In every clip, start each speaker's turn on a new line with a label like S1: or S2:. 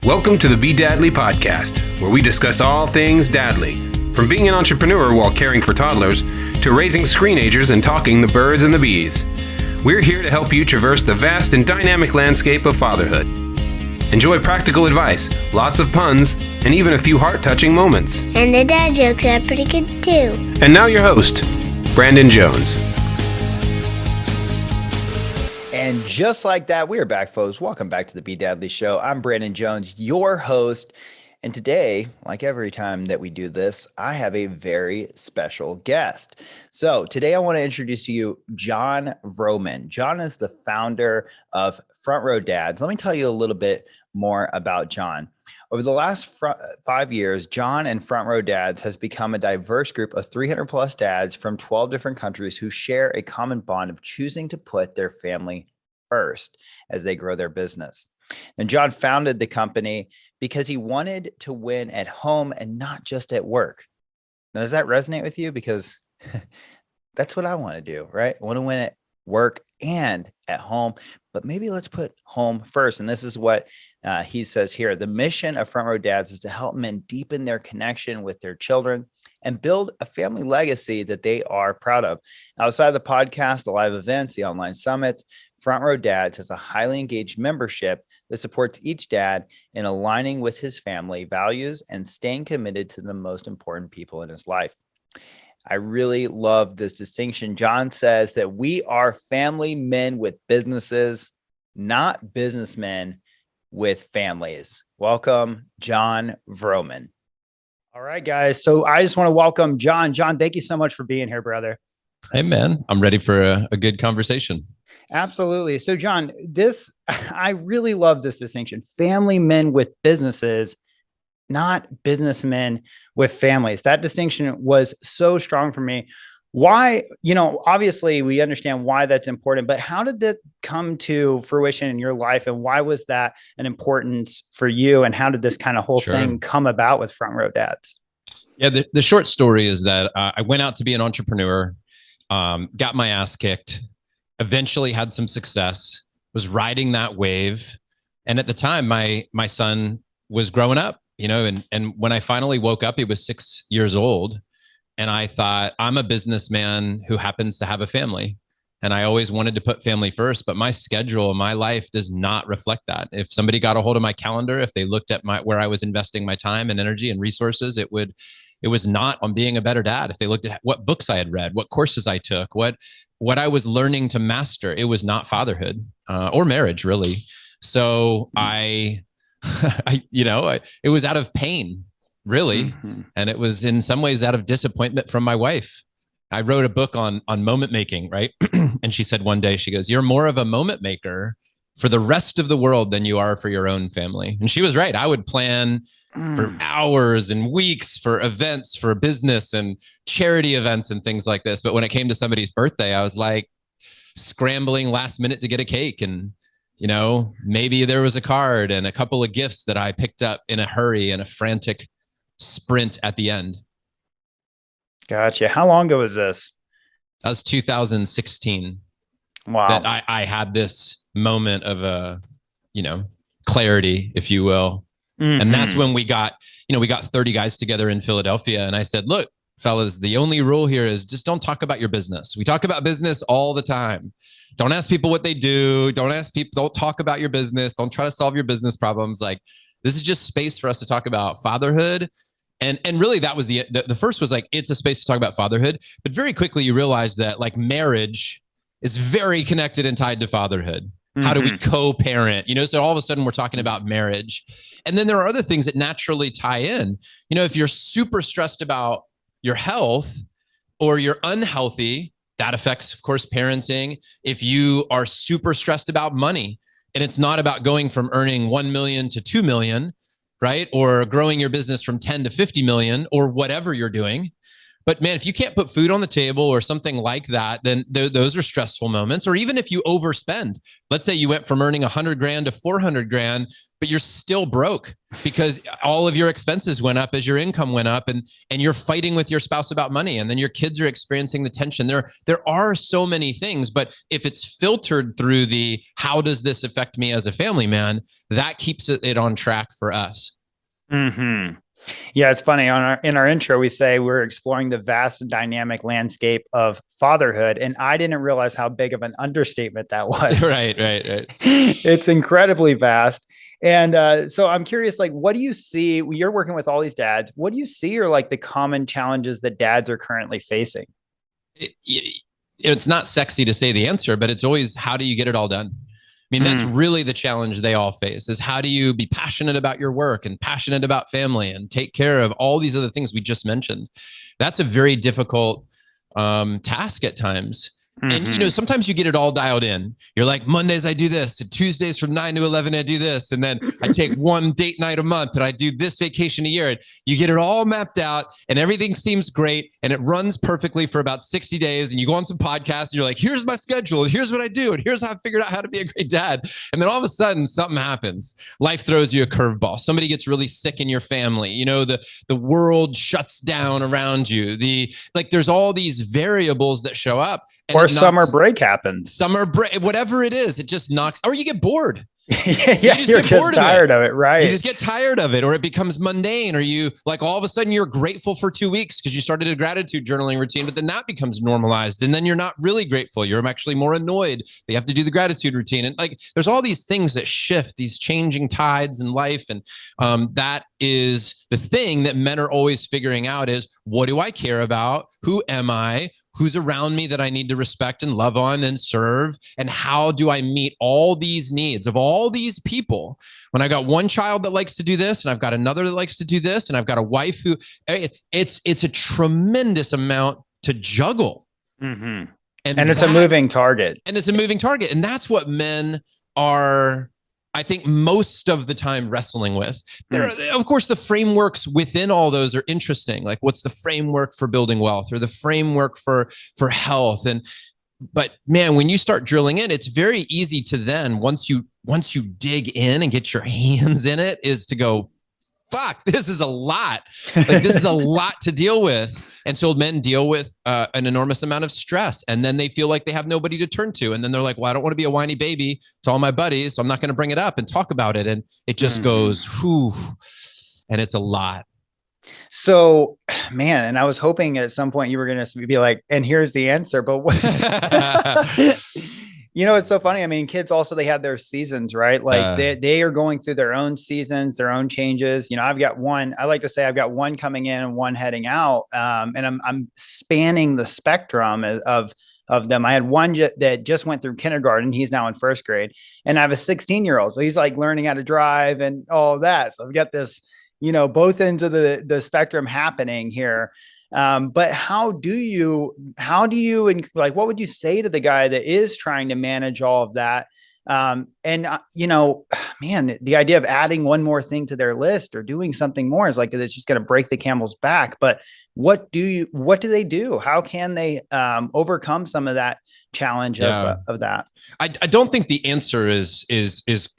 S1: Welcome to the Be Dadly podcast, where we discuss all things dadly, from being an entrepreneur while caring for toddlers to raising screenagers and talking the birds and the bees. We're here to help you traverse the vast and dynamic landscape of fatherhood. Enjoy practical advice, lots of puns, and even a few heart-touching moments.
S2: And the dad jokes are pretty good too.
S1: And now your host, Brandon Jones.
S3: And just like that, we are back, folks. Welcome back to the Be Dadly Show. I'm Brandon Jones, your host. And today, like every time that we do this, I have a very special guest. So today I want to introduce to you Jon Vroman. Jon is the founder of Front Row Dads. Let me tell you a little bit more about Jon. Over the last 5 years, Jon and Front Row Dads has become a diverse group of 300 plus dads from 12 different countries who share a common bond of choosing to put their family first as they grow their business. And Jon founded the company because he wanted to win at home and not just at work. Now, does that resonate with you? Because that's what I want to do, right? I want to win at work and at home, but maybe let's put home first. And this is what he says here. The mission of Front Row Dads is to help men deepen their connection with their children and build a family legacy that they are proud of. Outside of the podcast, the live events, the online summits, Front Row Dads has a highly engaged membership that supports each dad in aligning with his family values and staying committed to the most important people in his life. I really love this distinction. Jon says that we are family men with businesses, not businessmen with families. Welcome, Jon Vroman. All right, guys. So I just want to welcome Jon. Jon, thank you so much for being here, brother.
S4: Hey, man. I'm ready for a good conversation.
S3: Absolutely. So, Jon, I really love this distinction. Family men with businesses, not businessmen with families. That distinction was so strong for me. Why, obviously we understand why that's important, but how did that come to fruition in your life? And why was that an importance for you? And how did this kind of whole thing come about with Front Row Dads?
S4: Yeah. The short story is that I went out to be an entrepreneur, got my ass kicked, eventually had some success, was riding that wave. And at the time, my son was growing up, and when I finally woke up, he was 6 years old. And I thought, I'm a businessman who happens to have a family. And I always wanted to put family first, but my schedule, my life does not reflect that. If somebody got a hold of my calendar, if they looked at where I was investing my time and energy and resources, it was not on being a better dad. If they looked at what books I had read, what courses I took, what I was learning to master, it was not fatherhood or marriage, really. So it was out of pain, really. Mm-hmm. And it was in some ways out of disappointment from my wife. I wrote a book on moment making, right? And she said one day, she goes, "You're more of a moment maker for the rest of the world than you are for your own family." And she was right. I would plan for hours and weeks for events, for business and charity events and things like this. But when it came to somebody's birthday, I was like scrambling last minute to get a cake. And, maybe there was a card and a couple of gifts that I picked up in a hurry and a frantic sprint at the end.
S3: Gotcha. How long ago was this?
S4: That was 2016.
S3: Wow.
S4: That I had this moment of clarity, if you will. Mm-hmm. And that's when we got 30 guys together in Philadelphia. And I said, look, fellas, the only rule here is just don't talk about your business. We talk about business all the time. Don't ask people what they do. Don't talk about your business. Don't try to solve your business problems. Like, this is just space for us to talk about fatherhood. And really that was the first was like, it's a space to talk about fatherhood. But very quickly you realize that like marriage is very connected and tied to fatherhood. Mm-hmm. How do we co-parent? So all of a sudden we're talking about marriage. And then there are other things that naturally tie in. If you're super stressed about your health or you're unhealthy, that affects, of course, parenting. If you are super stressed about money and it's not about going from earning 1 million to 2 million, right? Or growing your business from 10 to 50 million or whatever you're doing, But man, if you can't put food on the table or something like that, then those are stressful moments. Or even if you overspend, let's say you went from earning 100 grand to 400 grand, but you're still broke because all of your expenses went up as your income went up, and you're fighting with your spouse about money, and then your kids are experiencing the tension. There are so many things, but if it's filtered through the how does this affect me as a family man, that keeps it on track for us.
S3: Mm-hmm. Yeah, it's funny. In our intro, we say we're exploring the vast and dynamic landscape of fatherhood, and I didn't realize how big of an understatement that was.
S4: Right.
S3: It's incredibly vast. And so I'm curious, like, what do you see? You're working with all these dads. What do you see are like the common challenges that dads are currently facing?
S4: It's not sexy to say the answer, but it's always, how do you get it all done? I mean, that's really the challenge they all face, is how do you be passionate about your work and passionate about family and take care of all these other things we just mentioned? That's a very difficult task at times. And, sometimes you get it all dialed in. You're like, Mondays, I do this. And Tuesdays from 9 to 11, I do this. And then I take one date night a month and I do this vacation a year. And you get it all mapped out and everything seems great. And it runs perfectly for about 60 days. And you go on some podcasts and you're like, here's my schedule. And here's what I do. And here's how I figured out how to be a great dad. And then all of a sudden something happens. Life throws you a curveball. Somebody gets really sick in your family. The world shuts down around you. There's all these variables that show up.
S3: Or summer break happens.
S4: Summer break, whatever it is, it just knocks, or you get bored.
S3: You're just tired of it, right?
S4: You just get tired of it, or it becomes mundane, or you like all of a sudden you're grateful for 2 weeks because you started a gratitude journaling routine, but then that becomes normalized. And then you're not really grateful. You're actually more annoyed. They have to do the gratitude routine. And there's all these things that shift, these changing tides in life. And that is the thing that men are always figuring out is, what do I care about? Who am I? Who's around me that I need to respect and love on and serve? And how do I meet all these needs of all these people? When I got one child that likes to do this, and I've got another that likes to do this, and I've got a wife who, it's a tremendous amount to juggle.
S3: Mm-hmm. And it's a moving target.
S4: And it's a moving target. And that's what men are, I think, most of the time wrestling with. Of course, the frameworks within all those are interesting. Like, what's the framework for building wealth, or the framework for health? But man, when you start drilling in, it's very easy to then, once you dig in and get your hands in it, is to go, fuck, this is a lot. This is a lot to deal with. And so men deal with an enormous amount of stress, and then they feel like they have nobody to turn to. And then they're like, well, I don't want to be a whiny baby to all my buddies, so I'm not going to bring it up and talk about it. And it just goes, whew, and it's a lot.
S3: So, man, and I was hoping at some point you were going to be like, and here's the answer, but what? It's so funny. I mean, kids also, they have their seasons, right? Like they are going through their own seasons, their own changes. I've got one, I like to say I've got one coming in and one heading out. And I'm spanning the spectrum of them. I had one that just went through kindergarten. He's now in first grade, and I have a 16-year-old. So he's like learning how to drive and all that. So I've got this, both ends of the spectrum happening here. But how do you, like, what would you say to the guy that is trying to manage all of that? Man, the idea of adding one more thing to their list or doing something more is like, it's just going to break the camel's back. But what do they do? How can they overcome some of that challenge of that?
S4: I don't think the answer is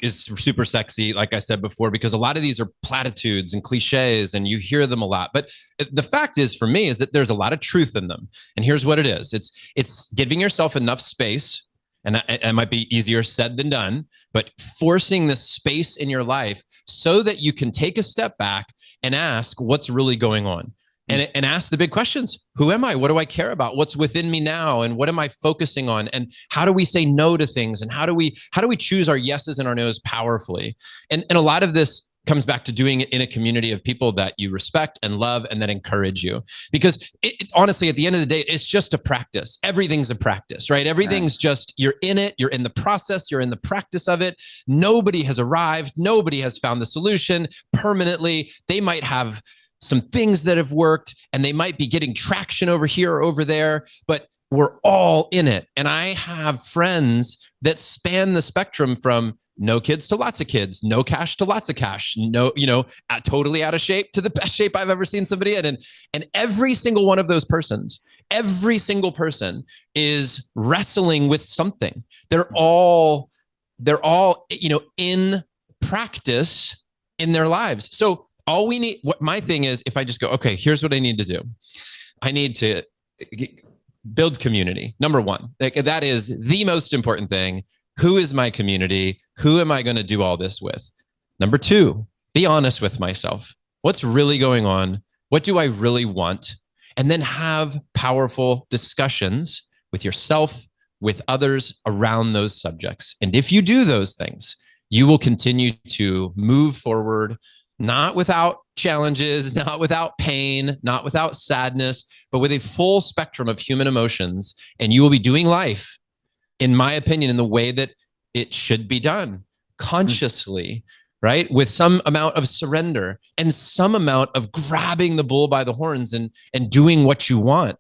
S4: super sexy, like I said before, because a lot of these are platitudes and cliches and you hear them a lot. But the fact is, for me, is that there's a lot of truth in them. And here's what it is. It's giving yourself enough space. And it might be easier said than done, but forcing the space in your life so that you can take a step back and ask what's really going on, and ask the big questions. Who am I? What do I care about? What's within me now? And what am I focusing on? And how do we say no to things? And how do we choose our yeses and our nos powerfully? And a lot of this comes back to doing it in a community of people that you respect and love and that encourage you. Because honestly, at the end of the day, it's just a practice. Everything's a practice, right? Everything's just, you're in it, you're in the process, you're in the practice of it. Nobody has arrived. Nobody has found the solution permanently. They might have some things that have worked and they might be getting traction over here or over there, but we're all in it. And I have friends that span the spectrum from no kids to lots of kids, no cash to lots of cash, no, totally out of shape to the best shape I've ever seen somebody in. And every single one of those persons, every single person is wrestling with something. They're all, in practice in their lives. So all we need, what my thing is, if I just go, okay, here's what I need to do. I need to build community. Number one, that is the most important thing. Who is my community? Who am I going to do all this with? Number two, be honest with myself. What's really going on? What do I really want? And then have powerful discussions with yourself, with others around those subjects. And if you do those things, you will continue to move forward, not without challenges, not without pain, not without sadness, but with a full spectrum of human emotions. And you will be doing life, in my opinion, in the way that it should be done, consciously, right? With some amount of surrender and some amount of grabbing the bull by the horns and doing what you want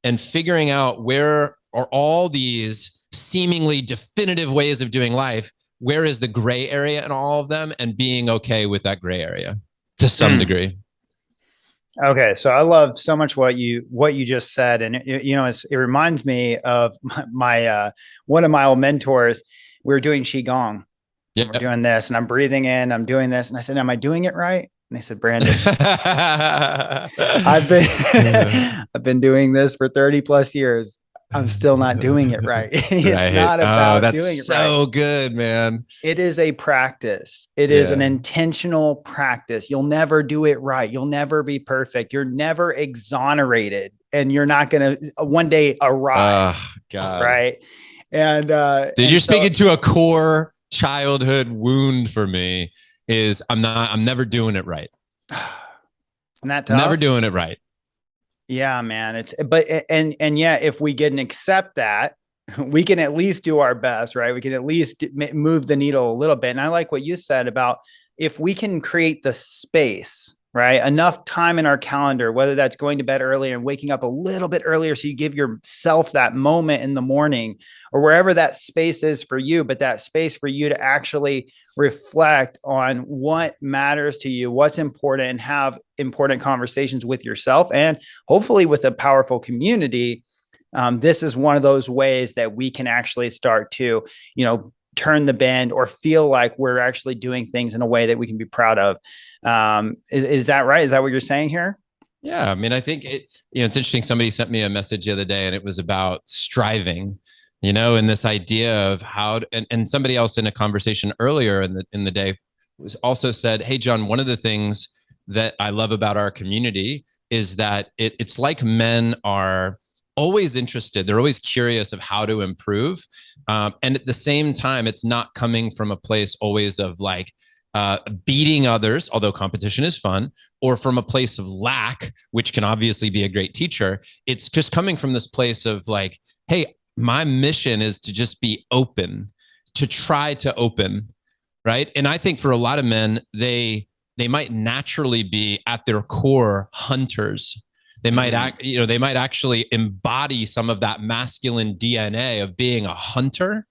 S4: and figuring out where are all these seemingly definitive ways of doing life. Where is the gray area in all of them, and being okay with that gray area to some degree.
S3: Okay. So I love so much what you just said. And it reminds me of my one of my old mentors. We were doing Qigong. Yep. We're doing this and I'm breathing in, I'm doing this. And I said, am I doing it right? And they said, Brandon, I've been doing this for 30 plus years. I'm still not doing it right. It's not about doing it right.
S4: That's so good, man.
S3: It is a practice. It is an intentional practice. You'll never do it right. You'll never be perfect. You're never exonerated, and you're not going to one day arrive.
S4: God.
S3: Right. And
S4: dude, you're speaking to a core childhood wound for me. Is I'm never doing it right.
S3: And that tough?
S4: Never doing it right.
S3: Yeah, man. If we can accept that, we can at least do our best, right? We can at least move the needle a little bit. And I like what you said about if we can create the space, right? Enough time in our calendar, whether that's going to bed earlier and waking up a little bit earlier. So you give yourself that moment in the morning or wherever that space is for you, but that space for you to actually reflect on what matters to you, what's important, and have important conversations with yourself and hopefully with a powerful community. This is one of those ways that we can actually start to, turn the bend or feel like we're actually doing things in a way that we can be proud of. Is that right? Is that what you're saying here?
S4: Yeah. I mean, I think it's interesting. Somebody sent me a message the other day and it was about striving, and this idea of how, and somebody else in a conversation earlier in the day was also said, hey, Jon, one of the things that I love about our community is that it's like men are always interested. They're always curious of how to improve. And at the same time, it's not coming from a place always of like beating others, although competition is fun, or from a place of lack, which can obviously be a great teacher. It's just coming from this place of like, hey, my mission is to just be open, to try to open, right? And I think for a lot of men, they might naturally be at their core hunters. They might they might actually embody some of that masculine DNA of being a hunter.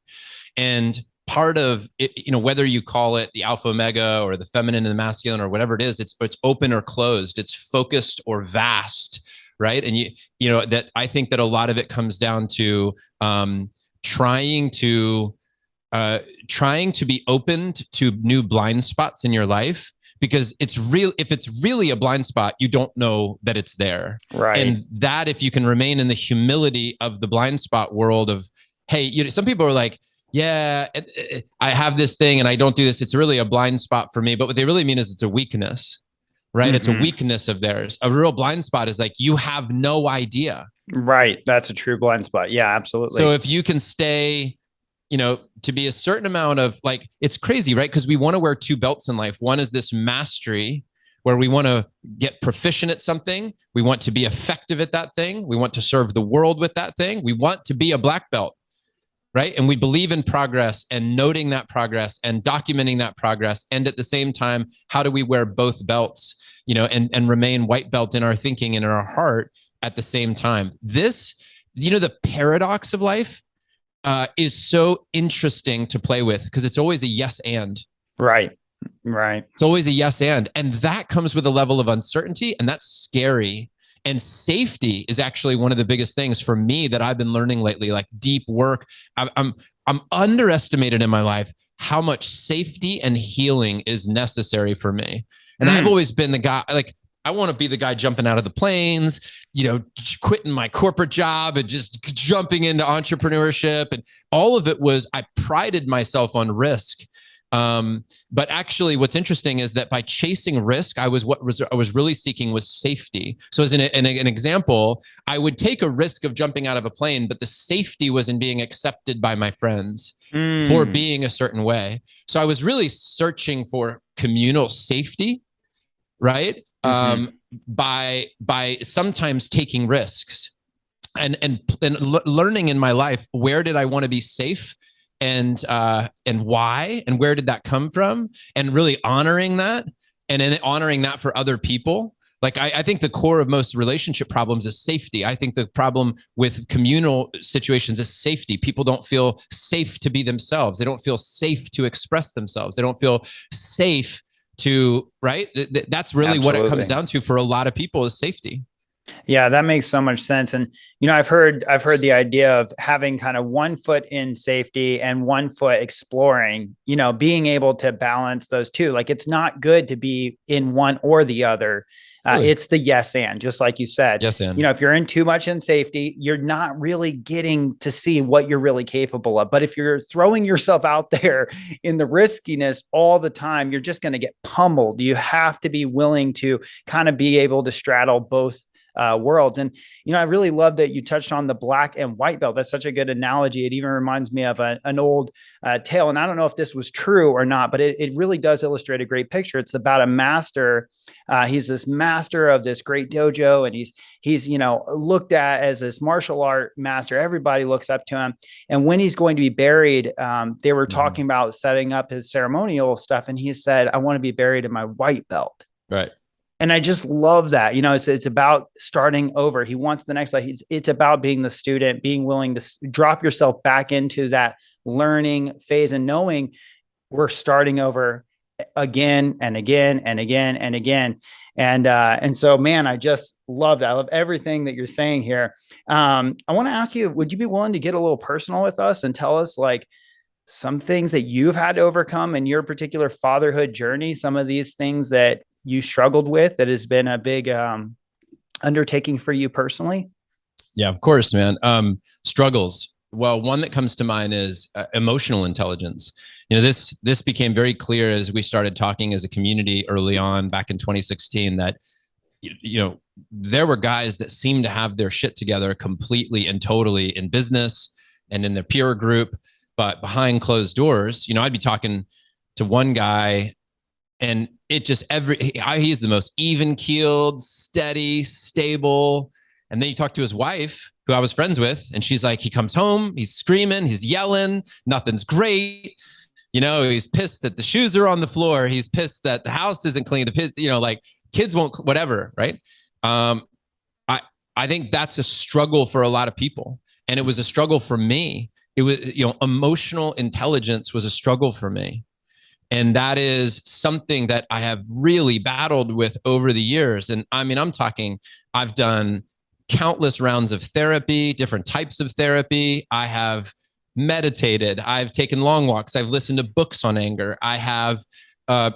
S4: And part of it, whether you call it the alpha omega or the feminine and the masculine or whatever it is, it's open or closed, it's focused or vast, right? And that I think that a lot of it comes down to trying to be open to new blind spots in your life. Because if it's really a blind spot, you don't know that it's there.
S3: Right.
S4: And that if you can remain in the humility of the blind spot world of, hey, some people are like, yeah, I have this thing and I don't do this. It's really a blind spot for me. But what they really mean is it's a weakness, right? Mm-hmm. It's a weakness of theirs. A real blind spot is like, you have no idea.
S3: Right. That's a true blind spot. Yeah, absolutely.
S4: So if you can stay, to be a certain amount of like, it's crazy, right? Because we want to wear two belts in life. One is this mastery where we want to get proficient at something. We want to be effective at that thing. We want to serve the world with that thing. We want to be a black belt, right? And we believe in progress and noting that progress and documenting that progress. And at the same time, how do we wear both belts, and remain white belt in our thinking and in our heart at the same time? the paradox of life is so interesting to play with because it's always a yes and.
S3: Right.
S4: It's always a yes and that comes with a level of uncertainty, and that's scary. And safety is actually one of the biggest things for me that I've been learning lately, like deep work. I'm underestimated in my life how much safety and healing is necessary for me. And I've always been the guy, like, I want to be the guy jumping out of the planes, quitting my corporate job and just jumping into entrepreneurship. And all of it was, I prided myself on risk. But actually what's interesting is that by chasing risk, I was really seeking was safety. So as an example, I would take a risk of jumping out of a plane, but the safety was in being accepted by my friends for being a certain way. So I was really searching for communal safety, right? By sometimes taking risks and learning in my life, where did I want to be safe? And why, and where did that come from? And really honoring that, and then honoring that for other people. Like, I think the core of most relationship problems is safety. I think the problem with communal situations is safety. People don't feel safe to be themselves. They don't feel safe to express themselves. They don't feel safe to, right? That's really
S3: Absolutely.
S4: what it comes down to for a lot of people is safety.
S3: Yeah, that makes so much sense. And, I've heard the idea of having kind of one foot in safety and one foot exploring, being able to balance those two. Like, it's not good to be in one or the other. Really? It's the yes and, just like you said.
S4: Yes and.
S3: If you're in too much in safety, you're not really getting to see what you're really capable of. But if you're throwing yourself out there in the riskiness all the time, you're just going to get pummeled. You have to be willing to kind of be able to straddle both worlds. And, I really love that you touched on the black and white belt. That's such a good analogy. It even reminds me of an old tale. And I don't know if this was true or not, but it really does illustrate a great picture. It's about a master. He's this master of this great dojo, and he's looked at as this martial art master. Everybody looks up to him. And when he's going to be buried, they were talking about setting up his ceremonial stuff. And he said, "I want to be buried in my white belt."
S4: Right.
S3: And I just love that. It's about starting over. He wants the next life. It's about being the student, being willing to drop yourself back into that learning phase and knowing we're starting over again and again and again and again. And so, man, I just love that. I love everything that you're saying here. I want to ask you, would you be willing to get a little personal with us and tell us, like, some things that you've had to overcome in your particular fatherhood journey, some of these things that you struggled with that has been a big undertaking for you personally?
S4: Yeah, of course, man. Struggles. Well, one that comes to mind is emotional intelligence. This became very clear as we started talking as a community early on back in 2016 that, there were guys that seemed to have their shit together completely and totally in business and in their peer group, but behind closed doors, I'd be talking to one guy and it just he's the most even keeled, steady, stable. And then you talk to his wife, who I was friends with, and she's like, he comes home, he's screaming, he's yelling, nothing's great. He's pissed that the shoes are on the floor. He's pissed that the house isn't clean. Like kids won't, whatever. Right. I think that's a struggle for a lot of people. And it was a struggle for me. It was, emotional intelligence was a struggle for me. And that is something that I have really battled with over the years. And I mean, I've done countless rounds of therapy, different types of therapy. I have meditated. I've taken long walks. I've listened to books on anger. I have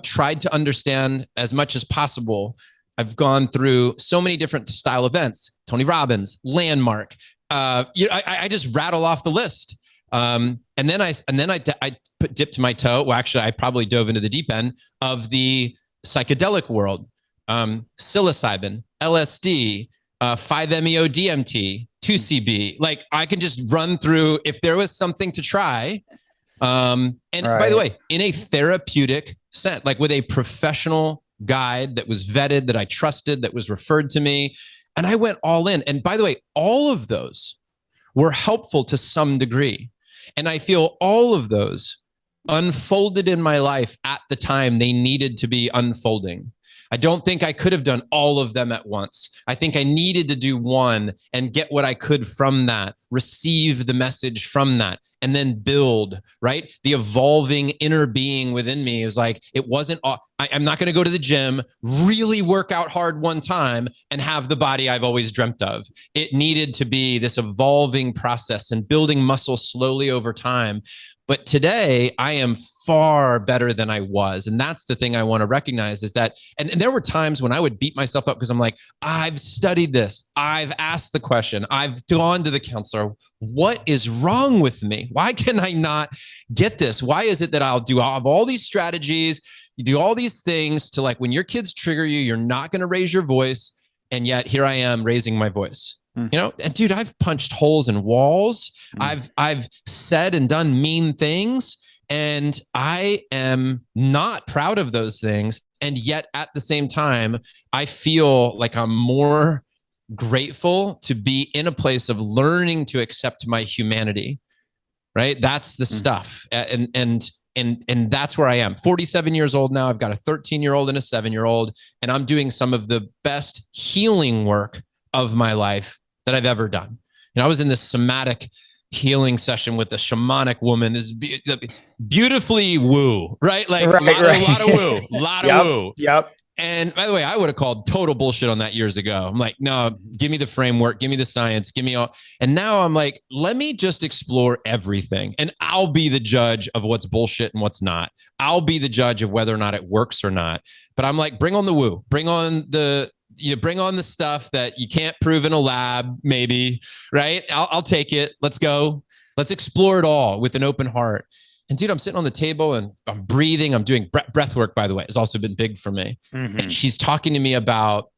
S4: tried to understand as much as possible. I've gone through so many different style events, Tony Robbins, Landmark. I just rattle off the list. And then I dipped my toe. Well, actually, I probably dove into the deep end of the psychedelic world. Psilocybin, LSD, 5-MeO DMT, 2CB. Like, I can just run through if there was something to try. And right. By the way, in a therapeutic sense, like with a professional guide that was vetted, that I trusted, that was referred to me. And I went all in. And by the way, all of those were helpful to some degree. And I feel all of those unfolded in my life at the time they needed to be unfolding. I don't think I could have done all of them at once. I think I needed to do one and get what I could from that, receive the message from that, and then build, right? The evolving inner being within me is like, it wasn't, I'm not going to go to the gym, really work out hard one time and have the body I've always dreamt of. It needed to be this evolving process and building muscle slowly over time. But today I am far better than I was. And that's the thing I want to recognize is that, and there were times when I would beat myself up because I'm like, I've studied this. I've asked the question. I've gone to the counselor. What is wrong with me? Why can I not get this? Why is it that I'll have all these strategies? You do all these things to, like, when your kids trigger you, you're not going to raise your voice. And yet here I am raising my voice. You know, and dude, I've punched holes in walls. I've said and done mean things, and I am not proud of those things. And yet at the same time, I feel like I'm more grateful to be in a place of learning to accept my humanity. Right? That's the stuff. And that's where I am. 47 years old now. I've got a 13-year-old and a 7-year-old, and I'm doing some of the best healing work of my life that I've ever done. I was in this somatic healing session with a shamanic woman, is beautifully woo, right? Like a lot of woo, a lot of woo.
S3: Yep.
S4: And by the way, I would have called total bullshit on that years ago. I'm like, no, give me the framework, give me the science, give me all. And now I'm like, let me just explore everything. And I'll be the judge of what's bullshit and what's not. I'll be the judge of whether or not it works or not. But I'm like, bring on the woo, bring on the stuff that you can't prove in a lab, maybe, right? I'll take it. Let's go. Let's explore it all with an open heart. And dude, I'm sitting on the table and I'm breathing. I'm doing breath work, by the way, has also been big for me. And she's talking to me about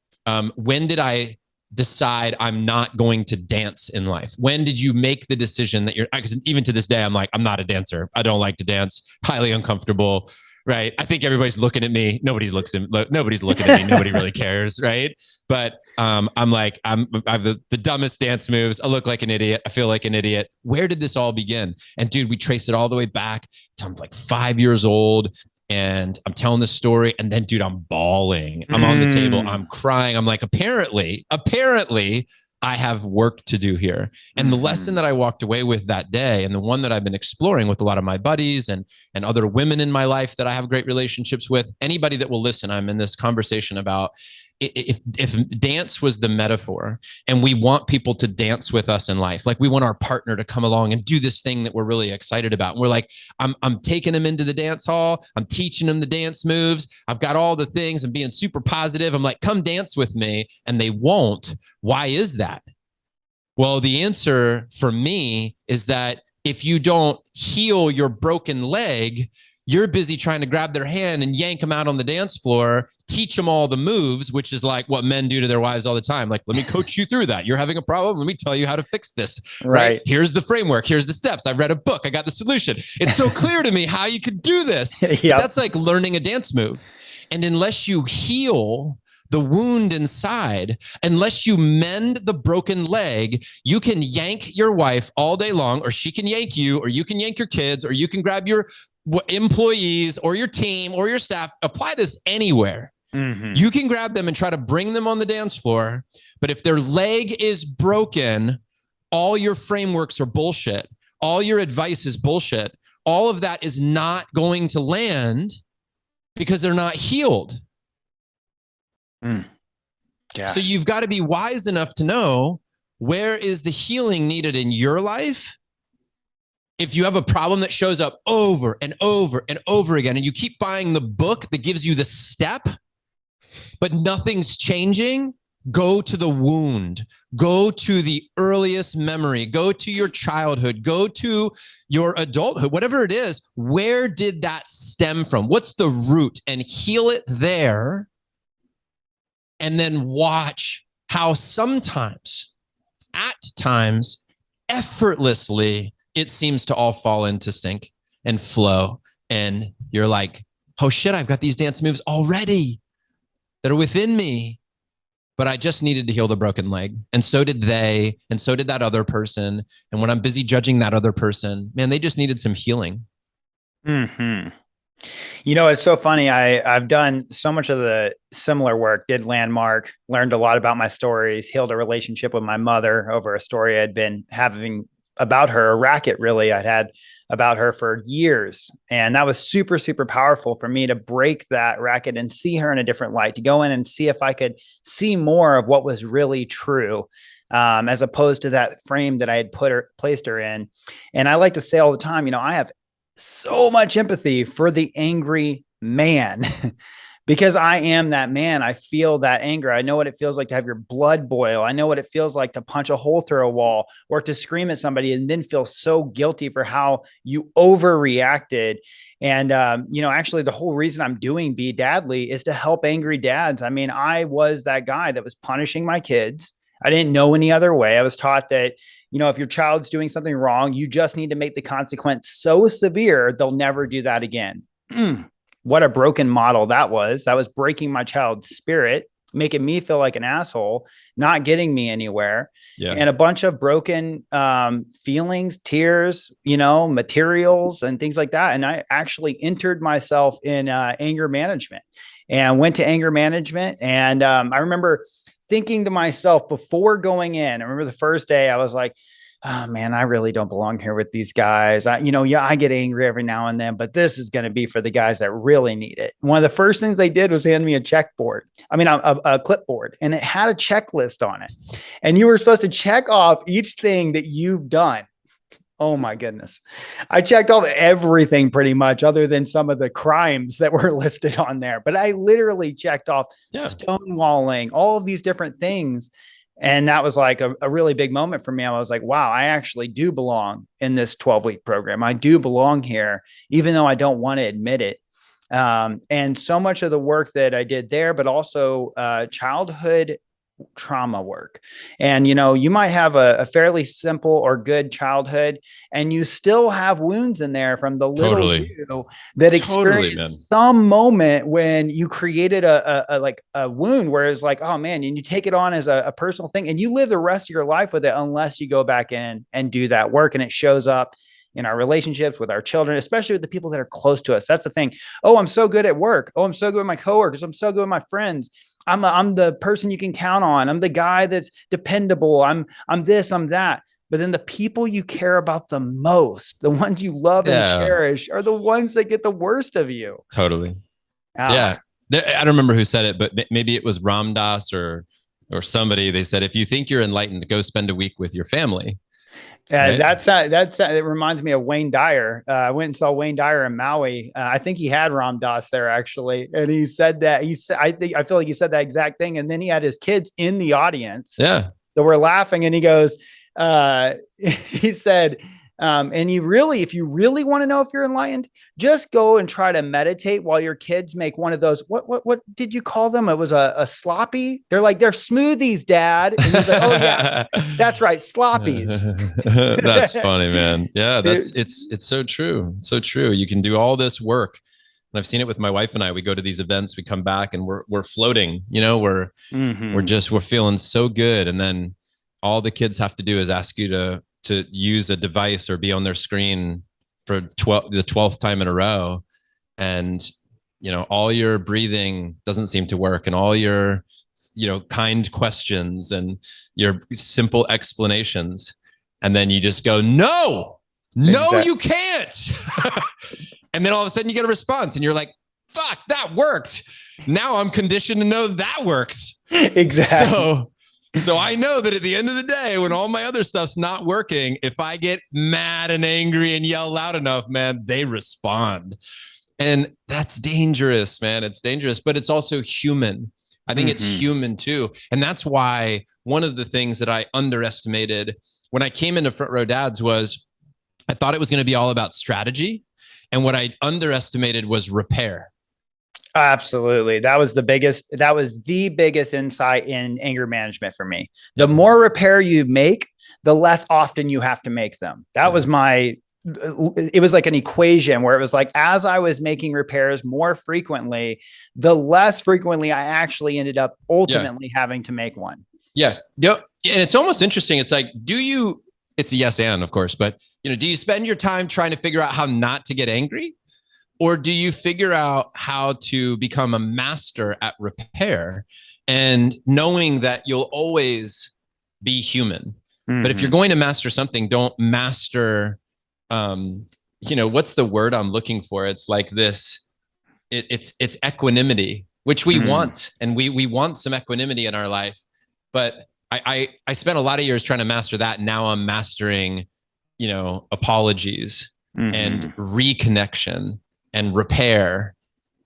S4: when did I decide I'm not going to dance in life? When did you make the decision that because even to this day, I'm like, I'm not a dancer. I don't like to dance. Highly uncomfortable. Right. I think everybody's looking at me. Nobody's looking at me. Nobody really cares. Right. But I'm like, I have the dumbest dance moves. I look like an idiot. I feel like an idiot. Where did this all begin? And dude, we traced it all the way back to I'm like 5 years old. And I'm telling this story. And then, dude, I'm bawling. I'm on the table. I'm crying. I'm like, apparently, I have work to do here. And the lesson that I walked away with that day, and the one that I've been exploring with a lot of my buddies and other women in my life that I have great relationships with, anybody that will listen, I'm in this conversation about if dance was the metaphor and we want people to dance with us in life, like we want our partner to come along and do this thing that we're really excited about. And we're like, I'm taking them into the dance hall. I'm teaching them the dance moves. I've got all the things. I'm being super positive. I'm like, come dance with me. And they won't. Why is that? Well, the answer for me is that if you don't heal your broken leg, you're busy trying to grab their hand and yank them out on the dance floor, teach them all the moves, which is like what men do to their wives all the time. Like, let me coach you through that. You're having a problem. Let me tell you how to fix this. Right? Here's the framework. Here's the steps. I've read a book. I got the solution. It's so clear to me how you could do this. Yep. That's like learning a dance move. And unless you heal the wound inside, unless you mend the broken leg, you can yank your wife all day long, or she can yank you, or you can yank your kids, or you can grab your employees or your team or your staff. Apply this anywhere. You can grab them and try to bring them on the dance floor. But if their leg is broken, all your frameworks are bullshit. All your advice is bullshit. All of that is not going to land because they're not healed. So you've got to be wise enough to know, where is the healing needed in your life? If you have a problem that shows up over and over and over again, and you keep buying the book that gives you the step, but nothing's changing, go to the wound, go to the earliest memory, go to your childhood, go to your adulthood, whatever it is. Where did that stem from? What's the root? And heal it there. And then watch how sometimes, at times, effortlessly, it seems to all fall into sync and flow. And you're like, oh shit, I've got these dance moves already that are within me, but I just needed to heal the broken leg. And so did they, and so did that other person. And when I'm busy judging that other person, man, they just needed some healing.
S3: It's so funny. I've done so much of the similar work, did Landmark, learned a lot about my stories, healed a relationship with my mother over a story I'd been having about her, a racket really I'd had about her for years. And that was super, super powerful for me to break that racket and see her in a different light, to go in and see if I could see more of what was really true. As opposed to that frame that I had placed her in. And I like to say all the time, I have so much empathy for the angry man because I am that man. I feel that anger. I know what it feels like to have your blood boil. I know what it feels like to punch a hole through a wall or to scream at somebody and then feel so guilty for how you overreacted. And, actually the whole reason I'm doing Be Dadly is to help angry dads. I mean, I was that guy that was punishing my kids. I didn't know any other way. I was taught that if your child's doing something wrong, you just need to make the consequence so severe, they'll never do that again. What a broken model that was. That was breaking my child's spirit, making me feel like an asshole, not getting me anywhere. Yeah. And a bunch of broken feelings, tears, materials and things like that. And I actually entered myself in anger management and went to anger management. And I remember thinking to myself before going in, I remember the first day I was like, oh man, I really don't belong here with these guys. I get angry every now and then, but this is going to be for the guys that really need it. One of the first things they did was hand me a clipboard, and it had a checklist on it. And you were supposed to check off each thing that you've done. Oh my goodness. I checked off everything pretty much other than some of the crimes that were listed on there. But I literally checked off stonewalling, all of these different things. And that was like a really big moment for me. I was like, wow, I actually do belong in this 12-week program. I do belong here, even though I don't want to admit it. And so much of the work that I did there, but also childhood trauma work. And, you might have a fairly simple or good childhood, and you still have wounds in there from the little you that experienced some moment when you created a wound where it's like, oh man, and you take it on as a personal thing and you live the rest of your life with it unless you go back in and do that work. And it shows up in our relationships with our children, especially with the people that are close to us. That's the thing. Oh, I'm so good at work. Oh, I'm so good with my coworkers. I'm so good with my friends. I'm the person you can count on. I'm the guy that's dependable. I'm this, I'm that. But then the people you care about the most, the ones you love and cherish, are the ones that get the worst of you.
S4: Totally. Yeah. I don't remember who said it, but maybe it was Ram Dass or somebody. They said, if you think you're enlightened, go spend a week with your family. Right?
S3: It reminds me of Wayne Dyer. I went and saw Wayne Dyer in Maui. I think he had Ram Dass there actually, and he said that I feel like he said that exact thing. And then he had his kids in the audience.
S4: Yeah,
S3: that were laughing, and he goes, he said, and if you really want to know if you're enlightened, just go and try to meditate while your kids make one of those. What did you call them? It was a sloppy. They're smoothies, Dad. And he's like, oh yeah, that's right, sloppies.
S4: That's funny, man. Yeah, it's so true. It's so true. You can do all this work. And I've seen it with my wife and I. We go to these events, we come back and we're floating, we're feeling so good. And then all the kids have to do is ask you to use a device or be on their screen for the 12th time in a row. And, all your breathing doesn't seem to work, and all your, kind questions and your simple explanations. And then you just go, no, you can't. And then all of a sudden you get a response and you're like, fuck, that worked. Now I'm conditioned to know that works.
S3: Exactly.
S4: So I know that at the end of the day, when all my other stuff's not working, if I get mad and angry and yell loud enough, man, they respond. And that's dangerous, man. It's dangerous, but it's also human. I think it's human too. And that's why one of the things that I underestimated when I came into Front Row Dads was I thought it was going to be all about strategy. And what I underestimated was repair.
S3: Absolutely. That was the biggest insight in anger management for me. The more repair you make, the less often you have to make them. That was it was like an equation where it was like, as I was making repairs more frequently, the less frequently I actually ended up ultimately having to make one.
S4: Yeah. And it's almost interesting. It's like, it's a yes and of course, but do you spend your time trying to figure out how not to get angry? Or do you figure out how to become a master at repair and knowing that you'll always be human? But if you're going to master something, don't master, what's the word I'm looking for? It's like this, it's equanimity, which we want. And we want some equanimity in our life. But I spent a lot of years trying to master that. Now I'm mastering, apologies and reconnection and repair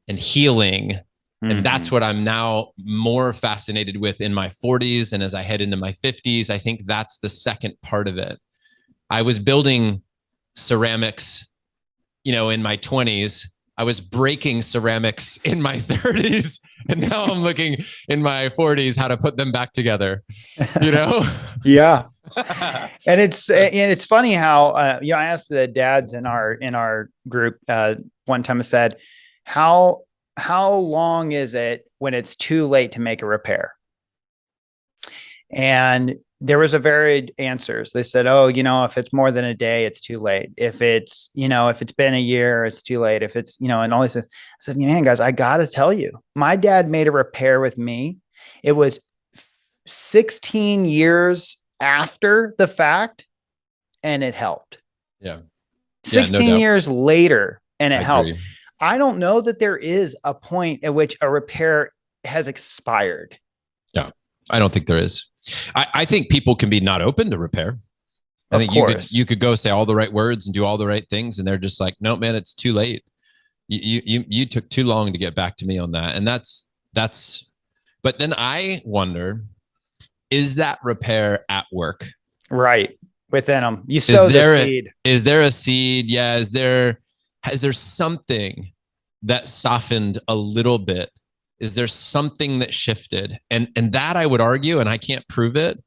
S4: and healing. And that's what I'm now more fascinated with in my 40s. And as I head into my 50s, I think that's the second part of it. I was building ceramics, in my 20s. I was breaking ceramics in my 30s. And now I'm looking in my 40s how to put them back together,
S3: Yeah. And it's funny how, I asked the dads in our group one time, I said, how long is it when it's too late to make a repair? And there was a varied answers. They said, oh, if it's more than a day, it's too late. If it's been a year, it's too late. If it's, and all this, I said, man, guys, I got to tell you, my dad made a repair with me. It was 16 years after the fact, and it helped.
S4: Yeah.
S3: 16 years later, and it helped.
S4: Agree.
S3: I don't know that there is a point at which a repair has expired.
S4: Yeah, I don't think there is. I think people can be not open to repair. I think you could go say all the right words and do all the right things, and they're just like, no, man, it's too late. You took too long to get back to me on that. And that's, but then I wonder, is that repair at work?
S3: Right. Within them. You sow the seed.
S4: Is there a seed? Yeah. Is there something that softened a little bit? Is there something that shifted? And that I would argue, and I can't prove it,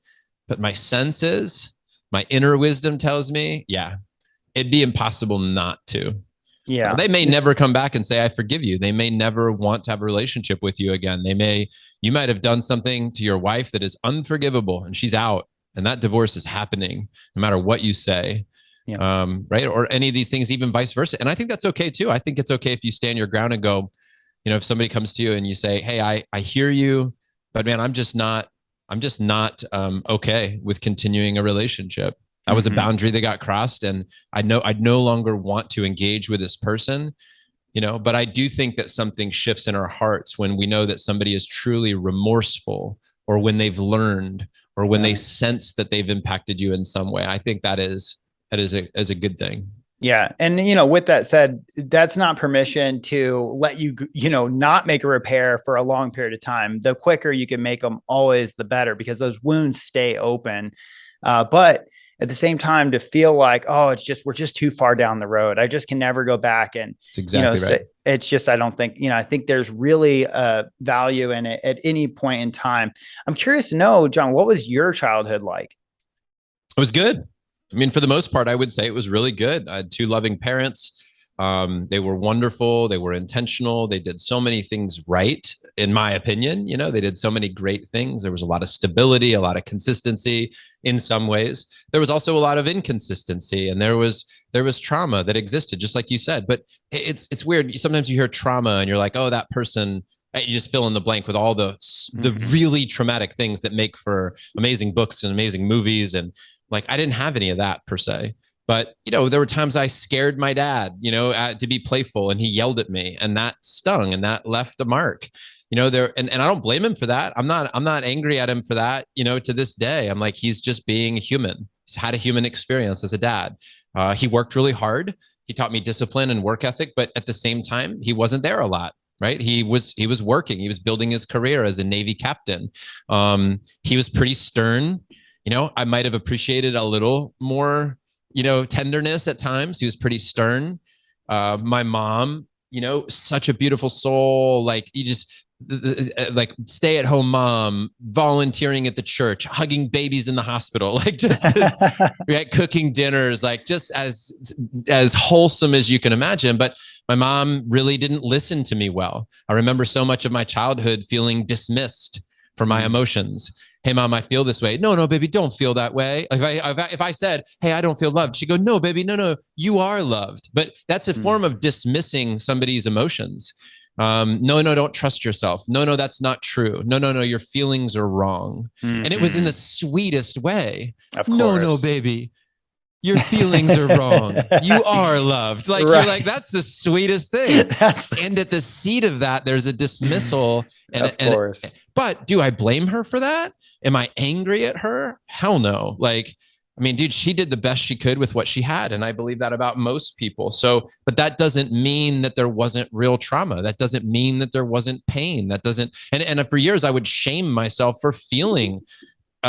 S4: but my sense is, my inner wisdom tells me, yeah, it'd be impossible not to.
S3: Yeah.
S4: They may never come back and say, I forgive you. They may never want to have a relationship with you again. You might have done something to your wife that is unforgivable, and she's out, and that divorce is happening no matter what you say. Yeah. Right. Or any of these things, even vice versa. And I think that's okay too. I think it's okay if you stand your ground and go, if somebody comes to you and you say, hey, I hear you, but man, I'm just not okay with continuing a relationship. That was a boundary that got crossed, and I no longer want to engage with this person, but I do think that something shifts in our hearts when we know that somebody is truly remorseful, or when they've learned, or when they sense that they've impacted you in some way. I think that is a good thing.
S3: Yeah. And, with that said, that's not permission to let you, not make a repair for a long period of time. The quicker you can make them, always the better, because those wounds stay open. But at the same time, to feel like, oh, we're just too far down the road. I just can never go back. And
S4: it's exactly right.
S3: It's just, I don't think, I think there's really value in it at any point in time. I'm curious to know, Jon, what was your childhood like?
S4: It was good. I mean, for the most part, I would say it was really good. I had two loving parents. They were wonderful. They were intentional. They did so many things right, in my opinion. They did so many great things. There was a lot of stability, a lot of consistency in some ways. There was also a lot of inconsistency, and there was trauma that existed, just like you said. But it's weird. Sometimes you hear trauma and you're like, oh, that person, you just fill in the blank with all the really traumatic things that make for amazing books and amazing movies. And like, I didn't have any of that per se, but there were times I scared my dad, to be playful, and he yelled at me, and that stung, and that left a mark, and I don't blame him for that. I'm not angry at him for that. To this day, I'm like, he's just being human. He's had a human experience as a dad. He worked really hard. He taught me discipline and work ethic, but at the same time, he wasn't there a lot. Right. He was working. He was building his career as a Navy captain. He was pretty stern. I might have appreciated a little more, tenderness at times. He was pretty stern. My mom, such a beautiful soul. Like, you just like stay-at-home mom, volunteering at the church, hugging babies in the hospital, like just right, cooking dinners, like just as wholesome as you can imagine. But my mom really didn't listen to me well. I remember so much of my childhood feeling dismissed, for my emotions. Hey, mom, I feel this way. No, baby, don't feel that way. If I said, hey, I don't feel loved, she'd go, no, baby, no, you are loved. But that's a form of dismissing somebody's emotions. No, don't trust yourself. No, that's not true. No, your feelings are wrong. And it was in the sweetest way.
S3: Of course.
S4: No, baby, your feelings are wrong. You are loved. Like, right. You're like, that's the sweetest thing. And at the seed of that, there's a dismissal.
S3: Of course.
S4: But do I blame her for that? Am I angry at her? Hell no. Like, I mean, dude, she did the best she could with what she had. And I believe that about most people. So, but that doesn't mean that there wasn't real trauma. That doesn't mean that there wasn't pain. That doesn't, and for years I would shame myself for feeling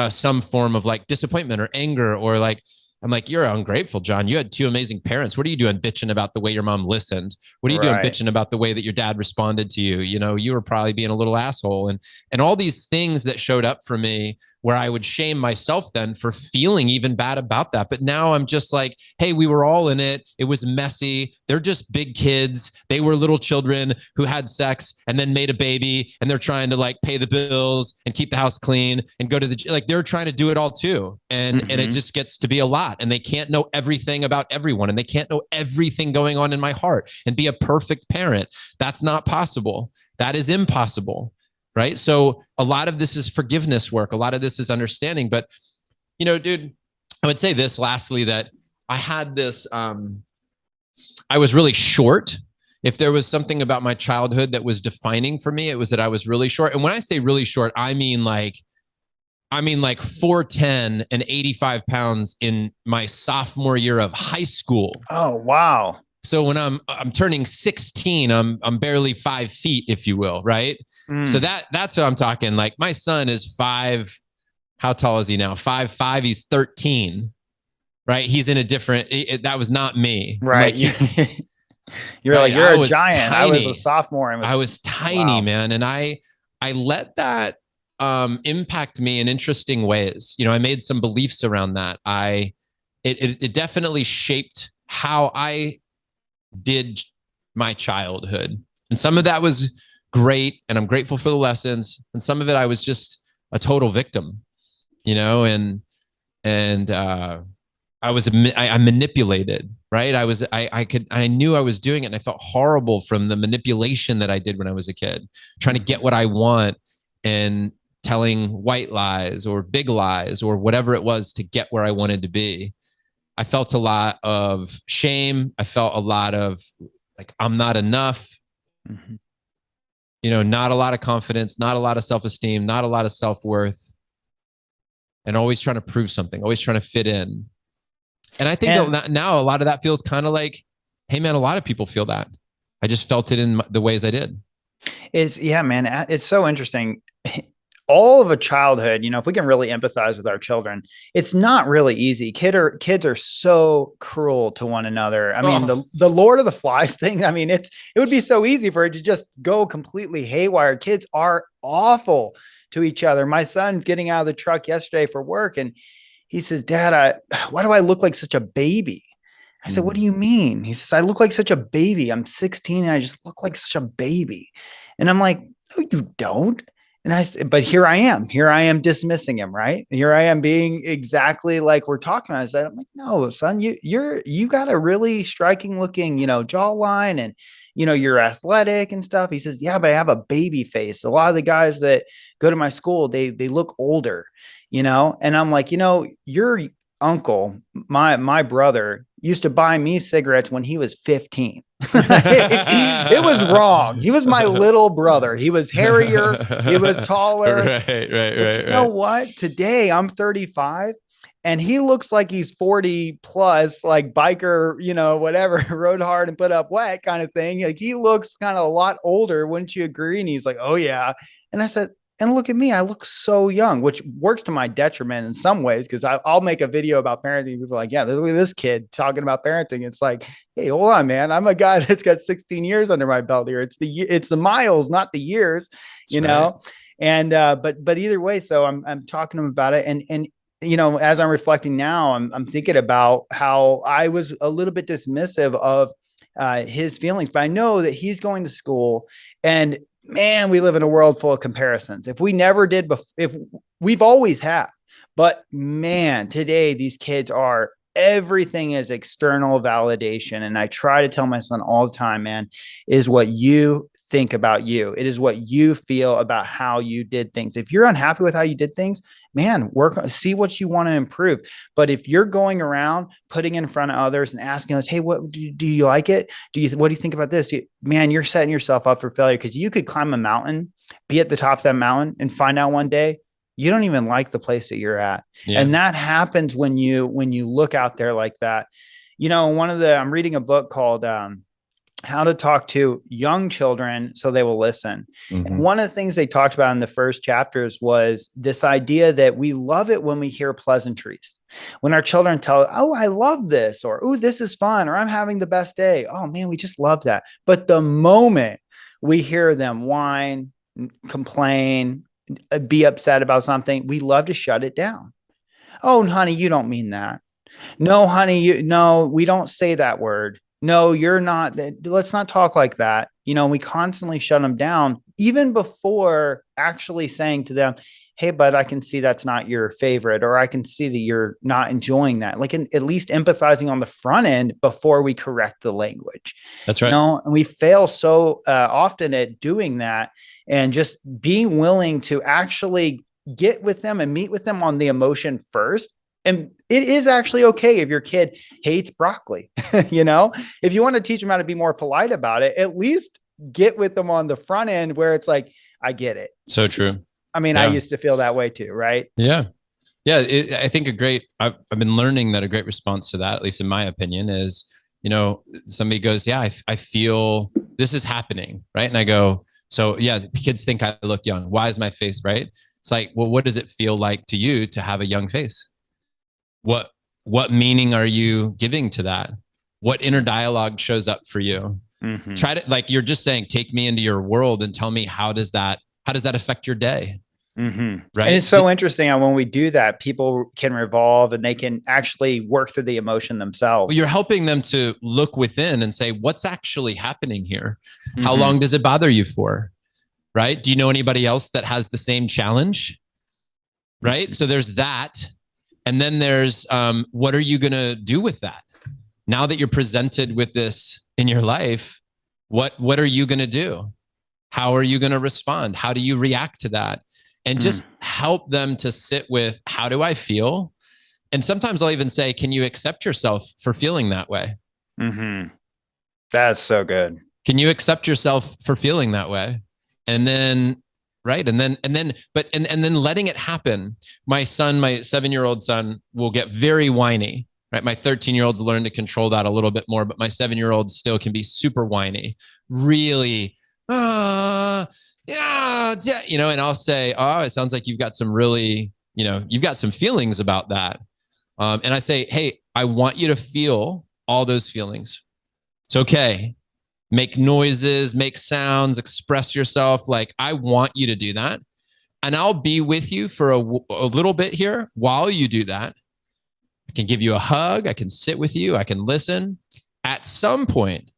S4: some form of like disappointment or anger, or like, I'm like, you're ungrateful, Jon. You had two amazing parents. What are you doing bitching about the way your mom listened? What are you doing bitching about the way that your dad responded to you? You know, you were probably being a little asshole. And all these things that showed up for me where I would shame myself then for feeling even bad about that. But now I'm just like, hey, we were all in it. It was messy. They're just big kids. They were little children who had sex and then made a baby, and they're trying to like pay the bills and keep the house clean and go to the, like, they're trying to do it all too. And it just gets to be a lot. And they can't know everything about everyone, and they can't know everything going on in my heart and be a perfect parent. That's not possible. That is impossible. Right. So a lot of this is forgiveness work. A lot of this is understanding. But, you know, dude, I would say this lastly, that I had this, I was really short. If there was something about my childhood that was defining for me, it was that I was really short. And when I say really short, I mean like 4'10" and 85 pounds in my sophomore year of high school.
S3: Oh, wow.
S4: So when I'm turning 16, I'm barely 5 feet, if you will. Right. So that's what I'm talking. Like, my son is 5. How tall is he now? 5'5". He's 13. Right. He's in a different, that was not me.
S3: Right.
S4: Like,
S3: you're
S4: right?
S3: like, you're a giant.
S4: Tiny.
S3: I was a sophomore.
S4: I was tiny, man. And I let that impact me in interesting ways. You know, I made some beliefs around that. It definitely shaped how I did my childhood. And some of that was great, and I'm grateful for the lessons. And some of it, I was just a total victim, you know, and I manipulated, right? I knew I was doing it, and I felt horrible from the manipulation that I did when I was a kid, trying to get what I want and telling white lies or big lies or whatever it was to get where I wanted to be. I felt a lot of shame. I felt a lot of like, I'm not enough, you know, not a lot of confidence, not a lot of self-esteem, not a lot of self-worth, and always trying to prove something, always trying to fit in. And I think that now a lot of that feels kind of like, hey man, a lot of people feel that. I just felt it in the ways I did.
S3: Man, it's so interesting. All of a childhood, you know, if we can really empathize with our children, it's not really easy. Kids are so cruel to one another. I mean, the Lord of the Flies thing, I mean, it would be so easy for it to just go completely haywire. Kids are awful to each other. My son's getting out of the truck yesterday for work, and he says, Dad, why do I look like such a baby? I said, what do you mean? He says, I look like such a baby. I'm 16 and I just look like such a baby. And I'm like, no, you don't. And I said, but here I am dismissing him, right? Here I am being exactly like we're talking about. I said, I'm like, no, son, you got a really striking looking, you know, jawline, and, you know, you're athletic and stuff. He says, yeah, but I have a baby face. A lot of the guys that go to my school, they look older, you know? And I'm like, you know, your uncle, my brother, used to buy me cigarettes when he was 15. It was wrong. He was my little brother. He was hairier. He was taller.
S4: Right.
S3: You know what? Today I'm 35 and he looks like he's 40 plus, like biker, you know, whatever, rode hard and put up wet kind of thing. Like, he looks kind of a lot older. Wouldn't you agree? And he's like, oh yeah. And I said, and look at me, I look so young, which works to my detriment in some ways, because I'll make a video about parenting. People are like, yeah, look at this kid talking about parenting. It's like, hey, hold on, man. I'm a guy that's got 16 years under my belt here. It's the miles, not the years, you know? And, but either way, so I'm talking to him about it. And, you know, as I'm reflecting now, I'm thinking about how I was a little bit dismissive of his feelings, but I know that he's going to school, and man, we live in a world full of comparisons. If we never did, if we've always had, but man, today these kids are, everything is external validation. And I try to tell my son all the time, man, is what you think about you. It is what you feel about how you did things. If you're unhappy with how you did things, man, see what you want to improve. But if you're going around putting in front of others and asking us, hey, what do you like it? What do you think about this? Man, you're setting yourself up for failure, because you could climb a mountain, be at the top of that mountain, and find out one day you don't even like the place that you're at. Yeah. And that happens when you look out there like that. I'm reading a book called How to Talk to Young Children So They Will Listen. Mm-hmm. One of the things they talked about in the first chapters was this idea that we love it when we hear pleasantries. When our children tell, oh, I love this, or, oh, this is fun, or I'm having the best day. Oh man, we just love that. But the moment we hear them whine, complain, be upset about something, we love to shut it down. Oh, honey, you don't mean that. No, honey, no, we don't say that word. No, you're not. Let's not talk like that. We constantly shut them down, even before actually saying to them, hey, bud, I can see that's not your favorite, or I can see that you're not enjoying that. Like at least empathizing on the front end before we correct the language.
S4: That's right.
S3: And we fail so often at doing that, and just being willing to actually get with them and meet with them on the emotion first. And it is actually okay if your kid hates broccoli. If you want to teach them how to be more polite about it, at least get with them on the front end where it's like, I get it.
S4: So true.
S3: I mean, yeah. I used to feel that way too, right?
S4: Yeah. Yeah. I think I've been learning that a great response to that, at least in my opinion, is, somebody goes, yeah, I feel this is happening. Right. And I go, so yeah, kids think I look young. Why is my face right? It's like, well, what does it feel like to you to have a young face? What meaning are you giving to that? What inner dialogue shows up for you? Mm-hmm. Try to, like you're just saying, take me into your world and tell me how does that affect your day?
S3: Mm-hmm. Right. And it's so interesting how when we do that, people can revolve and they can actually work through the emotion themselves.
S4: Well, you're helping them to look within and say, what's actually happening here? Mm-hmm. How long does it bother you for? Right? Do you know anybody else that has the same challenge? Right. So there's that. And then there's, what are you going to do with that? Now that you're presented with this in your life, what are you going to do? How are you going to respond? How do you react to that? And just help them to sit with, how do I feel? And sometimes I'll even say, can you accept yourself for feeling that way?
S3: Mm-hmm. That's so good.
S4: Can you accept yourself for feeling that way? And then, right. And then letting it happen. My 7-year-old son will get very whiny, right? My 13-year-old's learned to control that a little bit more, but my 7-year-old still can be super whiny, really, yeah, and I'll say, oh, it sounds like you've got some really, you've got some feelings about that. And I say, hey, I want you to feel all those feelings. It's okay. Make noises, make sounds, express yourself. Like, I want you to do that. And I'll be with you for a little bit here while you do that. I can give you a hug. I can sit with you. I can listen. At some point,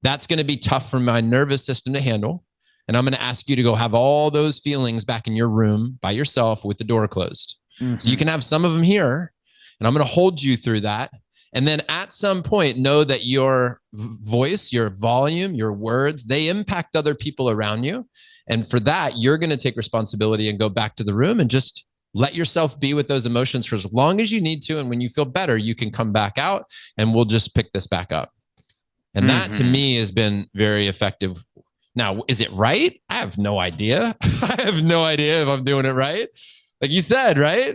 S4: that's going to be tough for my nervous system to handle. And I'm going to ask you to go have all those feelings back in your room by yourself with the door closed. Mm-hmm. So you can have some of them here, and I'm going to hold you through that. And then at some point, know that your voice, your volume, your words, they impact other people around you. And for that, you're going to take responsibility and go back to the room and just let yourself be with those emotions for as long as you need to. And when you feel better, you can come back out and we'll just pick this back up. And that to me has been very effective. Now, is it right? I have no idea. I have no idea if I'm doing it right. Like you said, right?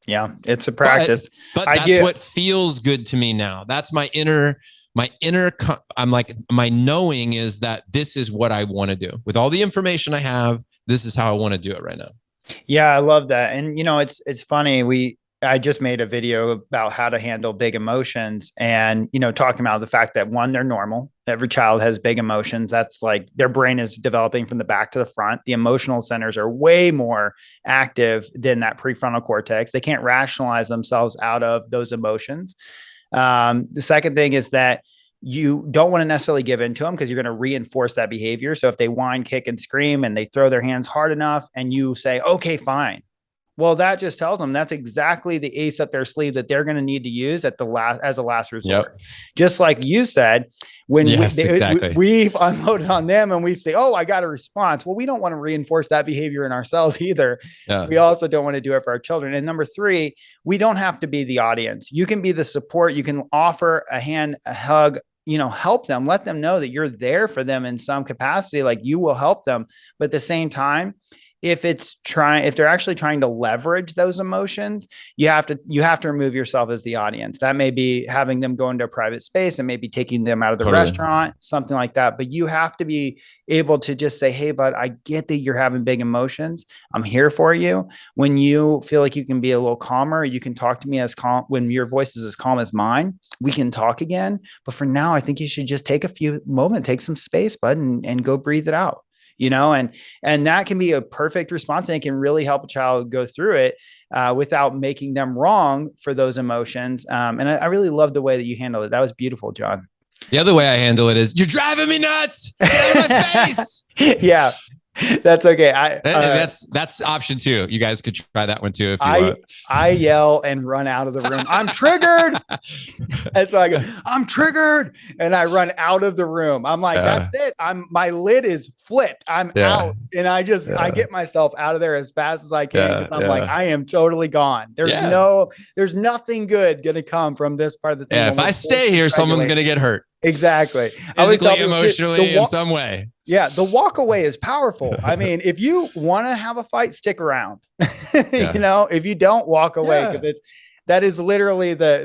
S3: Yeah, it's a practice.
S4: But that's what feels good to me now. That's my inner, I'm like, my knowing is that this is what I want to do. With all the information I have, this is how I want to do it right now.
S3: Yeah, I love that. And, it's funny. I just made a video about how to handle big emotions and, talking about the fact that one, they're normal. Every child has big emotions. That's like their brain is developing from the back to the front. The emotional centers are way more active than that prefrontal cortex. They can't rationalize themselves out of those emotions. The second thing is that, you don't want to necessarily give in to them because you're going to reinforce that behavior. So if they whine, kick, and scream and they throw their hands hard enough and you say, okay, fine. Well, that just tells them that's exactly the ace up their sleeve that they're going to need to use as a last resort. Yep. Just like you said, when we've unloaded on them and we say, oh, I got a response. Well, we don't want to reinforce that behavior in ourselves either. Yeah. We also don't want to do it for our children. And number 3, we don't have to be the audience. You can be the support. You can offer a hand, a hug, help them, let them know that you're there for them in some capacity, like you will help them. But at the same time, if they're actually trying to leverage those emotions, you have to remove yourself as the audience. That may be having them go into a private space and maybe taking them out of the restaurant, something like that. But you have to be able to just say, hey, bud, I get that you're having big emotions. I'm here for you. When you feel like you can be a little calmer, you can talk to me as calm. When your voice is as calm as mine, we can talk again. But for now, I think you should just take a few moments, take some space, bud, and go breathe it out. And that can be a perfect response, and it can really help a child go through it without making them wrong for those emotions. And I really love the way that you handled it. That was beautiful, Jon.
S4: The other way I handle it is, you're driving me nuts. Get out of my face.
S3: Yeah. That's okay.
S4: That's option 2. You guys could try that one too if you want.
S3: I yell and run out of the room. I'm triggered. And so I go, I'm triggered. And I run out of the room. I'm like, that's it. My lid is flipped. I'm out. And I get myself out of there as fast as I can. Because I'm like, I am totally gone. There's nothing good going to come from this part of the thing.
S4: Yeah, if I stay here, someone's going to get hurt.
S3: Exactly.
S4: Physically, emotionally, in some way.
S3: Yeah. The walk away is powerful. I mean, if you want to have a fight, stick around, if you don't, walk away, because that is literally the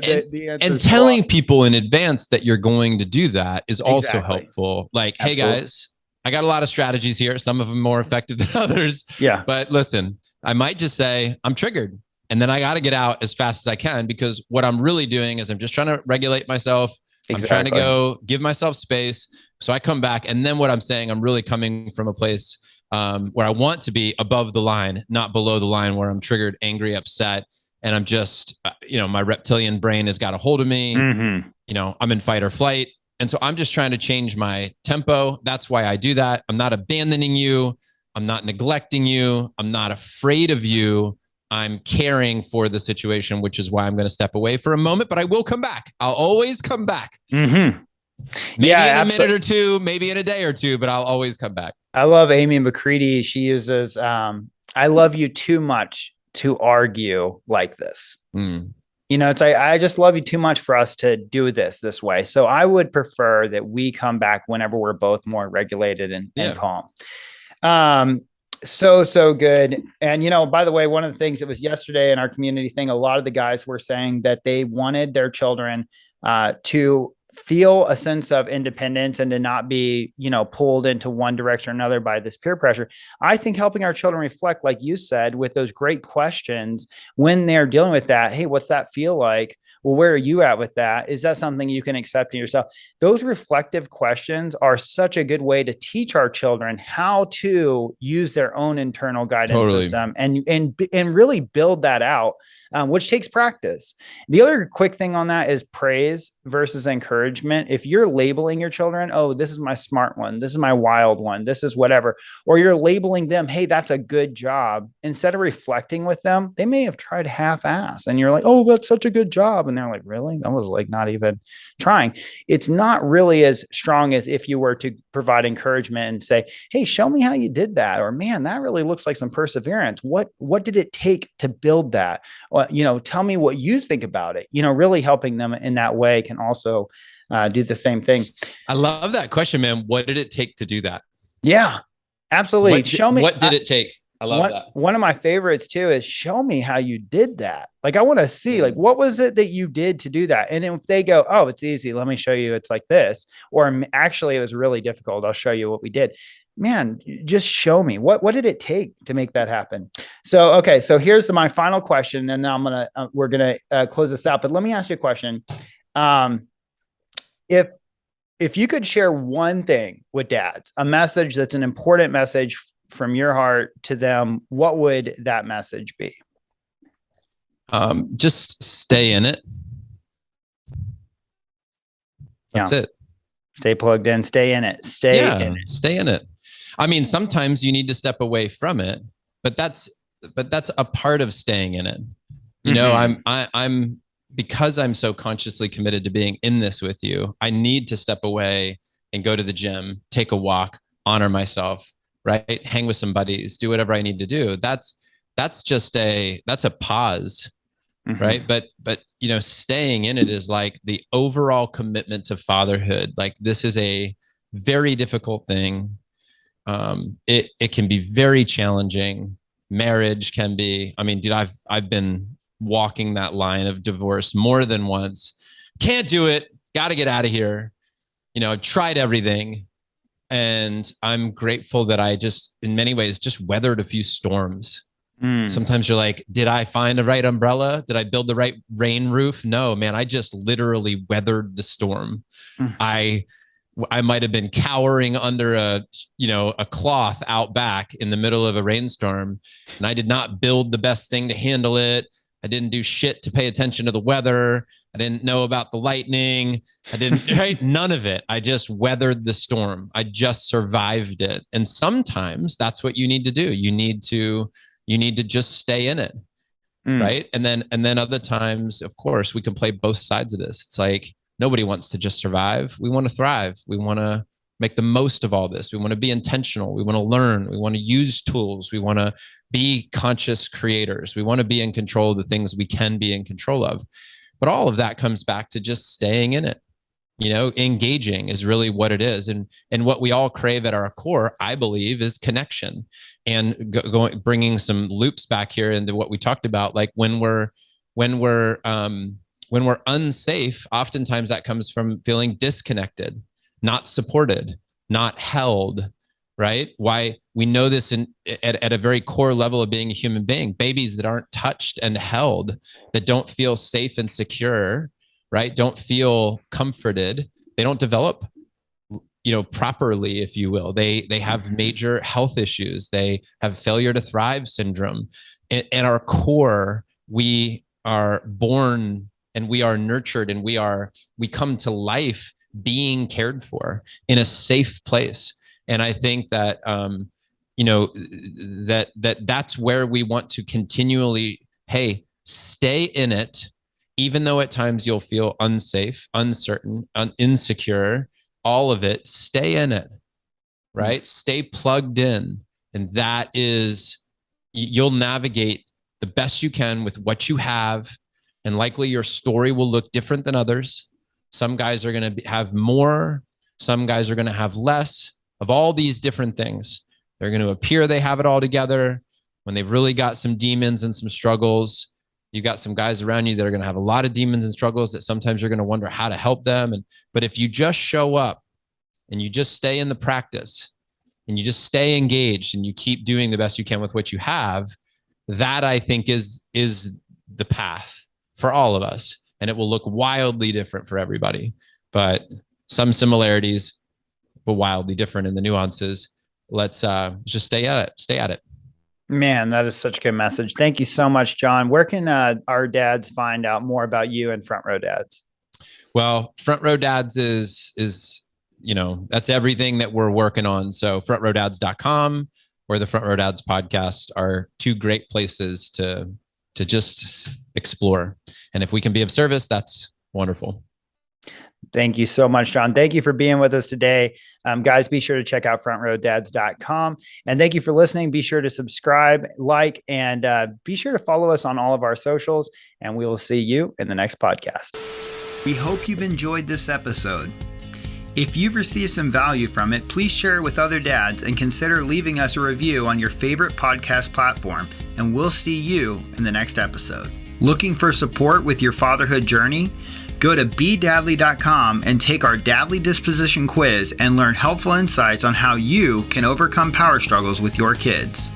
S3: answer.
S4: And telling people in advance that you're going to do that is also helpful. Like, hey guys, I got a lot of strategies here. Some of them more effective than others. Yeah. But listen, I might just say I'm triggered, and then I got to get out as fast as I can, because what I'm really doing is I'm just trying to regulate myself. I'm trying to go give myself space. So I come back. And then what I'm saying, I'm really coming from a place where I want to be above the line, not below the line, where I'm triggered, angry, upset. And I'm just, my reptilian brain has got a hold of me. Mm-hmm. I'm in fight or flight. And so I'm just trying to change my tempo. That's why I do that. I'm not abandoning you. I'm not neglecting you. I'm not afraid of you. I'm caring for the situation, which is why I'm going to step away for a moment, but I will come back. I'll always come back. Mm-hmm. Maybe in a minute or two, maybe in a day or two, but I'll always come back.
S3: I love Amy McCready. She uses, I love you too much to argue like this. It's like, I just love you too much for us to do this way. So I would prefer that we come back whenever we're both more regulated and calm. So good. And, by the way, one of the things that was yesterday in our community thing, a lot of the guys were saying that they wanted their children to feel a sense of independence and to not be, pulled into one direction or another by this peer pressure. I think helping our children reflect, like you said, with those great questions when they're dealing with that. Hey, what's that feel like? Well, where are you at with that? Is that something you can accept in yourself? Those reflective questions are such a good way to teach our children how to use their own internal guidance system and really build that out, which takes practice. The other quick thing on that is praise versus encouragement. If you're labeling your children, oh, this is my smart one, this is my wild one, this is whatever, or you're labeling them, hey, that's a good job, instead of reflecting with them, they may have tried half-ass and you're like, oh, that's such a good job. And they're like, really? That was like not even trying. It's not really as strong as if you were to provide encouragement and say, hey, show me how you did that. Or, man, that really looks like some perseverance. What did it take to build that? Tell me what you think about it. Really helping them in that way can also do the same thing.
S4: I love that question, man. What did it take to do that?
S3: Yeah, absolutely. Show me.
S4: What did it take? I love that.
S3: One of my favorites too is show me how you did that. Like, I want to see, like, what was it that you did to do that? And if they go, oh, it's easy, let me show you, it's like this, or actually it was really difficult, I'll show you what we did. Man, just show me what did it take to make that happen? So, okay. So here's my final question, and now we're going to close this out, but let me ask you a question. If you could share one thing with dads, a message that's an important message from your heart to them, what would that message be?
S4: Just stay in it. That's it.
S3: Stay plugged in, stay in it, stay in it.
S4: Stay in it. I mean, sometimes you need to step away from it, but that's a part of staying in it. You know, I'm because I'm so consciously committed to being in this with you, I need to step away and go to the gym, take a walk, honor myself, right? Hang with some buddies, do whatever I need to do. That's a pause, right? But you know, staying in it is like the overall commitment to fatherhood. Like, this is a very difficult thing. It can be very challenging. Marriage can be, I mean, dude, I've been walking that line of divorce more than once. Can't do it. Got to get out of here. You know, tried everything. And I'm grateful that I just, in many ways, just weathered a few storms. Sometimes you're like, did I find the right umbrella? Did I build the right rain roof? No, man, I just literally weathered the storm. I might have been cowering under a cloth out back in the middle of a rainstorm, and I did not build the best thing to handle it. I didn't do shit to pay attention to the weather. I didn't know about the lightning. I didn't, right? None of it. I just weathered the storm. I just survived it. And sometimes that's what you need to do. You need to just stay in it. Right. And then other times, of course, we can play both sides of this. It's like, nobody wants to just survive. We want to thrive. We want to make the most of all this. We want to be intentional. We want to learn. We want to use tools. We want to be conscious creators. We want to be in control of the things we can be in control of. But all of that comes back to just staying in it. You know, engaging is really what it is. And what we all crave at our core, I believe, is connection. And bringing some loops back here into what we talked about, like when we're unsafe, oftentimes that comes from feeling disconnected, not supported, not held, right? Why we know this at a very core level of being a human being. Babies that aren't touched and held, that don't feel safe and secure, right? Don't feel comforted. They don't develop, properly, if you will. They have major health issues. They have failure to thrive syndrome. At our core, we are born and we are nurtured and we come to life being cared for in a safe place. And I think that, that's where we want to continually, hey, stay in it, even though at times you'll feel unsafe, uncertain, insecure, all of it, stay in it, right? Stay plugged in. And that is, you'll navigate the best you can with what you have. And likely your story will look different than others. Some guys are going to have more. Some guys are going to have less of all these different things. They're going to appear they have it all together when they've really got some demons and some struggles. You've got some guys around you that are going to have a lot of demons and struggles that sometimes you're going to wonder how to help them. But if you just show up and you just stay in the practice and you just stay engaged and you keep doing the best you can with what you have, that I think is the path for all of us. And it will look wildly different for everybody, but some similarities, but wildly different in the nuances. Let's just stay at it.
S3: Man, that is such a good message. Thank you so much, Jon. Where can our dads find out more about you and Front Row Dads?
S4: Well, Front Row Dads is that's everything that we're working on. So frontrowdads.com or the Front Row Dads podcast are two great places to just explore. And if we can be of service, that's wonderful.
S3: Thank you so much, Jon. Thank you for being with us today. Guys, be sure to check out frontrowdads.com. And thank you for listening. Be sure to subscribe, like, and be sure to follow us on all of our socials. And we will see you in the next podcast. We hope you've enjoyed this episode. If you've received some value from it, please share it with other dads and consider leaving us a review on your favorite podcast platform. And we'll see you in the next episode. Looking for support with your fatherhood journey? Go to bedadly.com and take our Dadly Disposition quiz and learn helpful insights on how you can overcome power struggles with your kids.